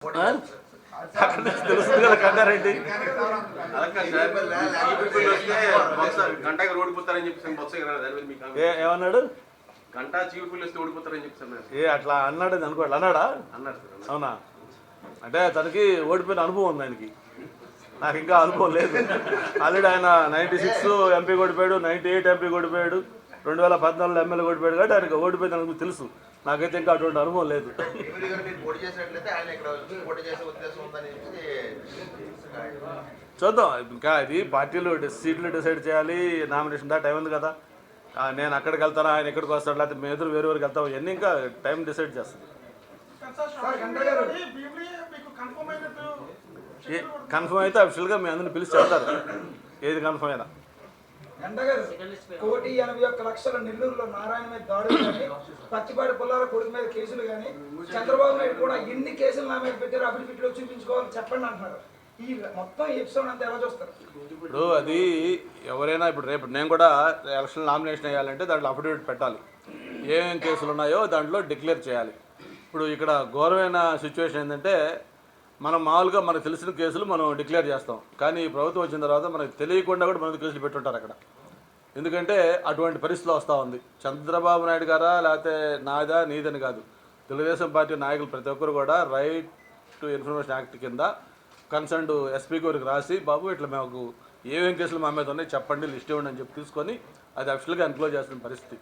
అక్కడ నుంచి తెలుస్తుంది కదా కంటారెడ్డి. గంటకి ఓడిపోతారని చెప్పి ఏమన్నాడు? గంట చీపులు వస్తే ఓడిపోతారని చెప్పి అట్లా అన్నాడు అనుకోండి. అన్నాడా? అన్నారు. అవునా? అంటే తనకి ఓడిపోయిన అనుభవం ఉంది ఆయనకి. నాకు ఇంకా అనుభవం లేదు. ఆల్రెడీ ఆయన 96 ఎంపీ ఓడిపోయాడు, 98 ఎంపీ ఓడిపోయాడు, 2014 ఎమ్మెల్యే ఓడిపోయాడు. కాబట్టి ఆయనకు ఓడిపోయింది నాకు తెలుసు. నాకైతే ఇంకా అటువంటి అనుభవం లేదు. చూద్దాం. ఇంకా ఇది పార్టీలు సీట్లు డిసైడ్ చేయాలి. నామినేషన్ టైం ఉంది కదా. నేను అక్కడికి వెళ్తాను, ఆయన ఎక్కడికి వస్తాడు, లేకపోతే మేము ఎదురు వేరు వేరుకి వెళ్తాం. ఇవన్నీ ఇంకా టైం డిసైడ్ చేస్తుంది. కన్ఫర్మ్ అయితే అఫిషియల్గా మీ అందరిని పిలిచి చెప్తారు ఏది కన్ఫర్మ్ అయినా. గంటగారు 1,81,00,000 నెల్లూరులో నారాయణ మీద దాడులు కానీ, పచ్చిపాటి పుల్లాల కొడుకు మీద కేసులు కానీ, చంద్రబాబు నాయుడు కూడా ఎన్ని కేసులు నా మీద పెట్టారు అఫిడవిట్లో చూపించుకోవాలని చెప్పండి అంటున్నారు. ఈ మొత్తం ఎపిసోడ్ అంతా ఎలా చూస్తారు? ఇప్పుడు అది ఎవరైనా ఇప్పుడు రేపు నేను కూడా ఎలక్షన్ నామినేషన్ వేయాలంటే దాంట్లో అఫిడవిట్ పెట్టాలి. ఏమేం కేసులు ఉన్నాయో దాంట్లో డిక్లేర్ చేయాలి. ఇప్పుడు ఇక్కడ ఘోరమైన సిచ్యువేషన్ ఏంటంటే మనం మామూలుగా మనకు తెలిసిన కేసులు మనం డిక్లేర్ చేస్తాం. కానీ ప్రభుత్వం వచ్చిన తర్వాత మనకు తెలియకుండా కూడా మనకు కేసులు పెట్టుంటారు అక్కడ. ఎందుకంటే అటువంటి పరిస్థితులు వస్తూ ఉంది. చంద్రబాబు నాయుడు గారా లేకపోతే నాదా నీదని కాదు, తెలుగుదేశం పార్టీ నాయకులు ప్రతి ఒక్కరు కూడా రైట్ టు ఇన్ఫర్మేషన్ యాక్ట్ కింద కన్సర్న్డ్ ఎస్పీ గారికి రాసి, బాబు ఇట్లా మాకు ఏమేం కేసులు మా మీద ఉన్నాయి చెప్పండి, లిస్ట్ ఇవ్వండి అని చెప్పి తీసుకొని అది అఫిషియల్గా ఎన్క్లోజ్ చేస్తున్న పరిస్థితి.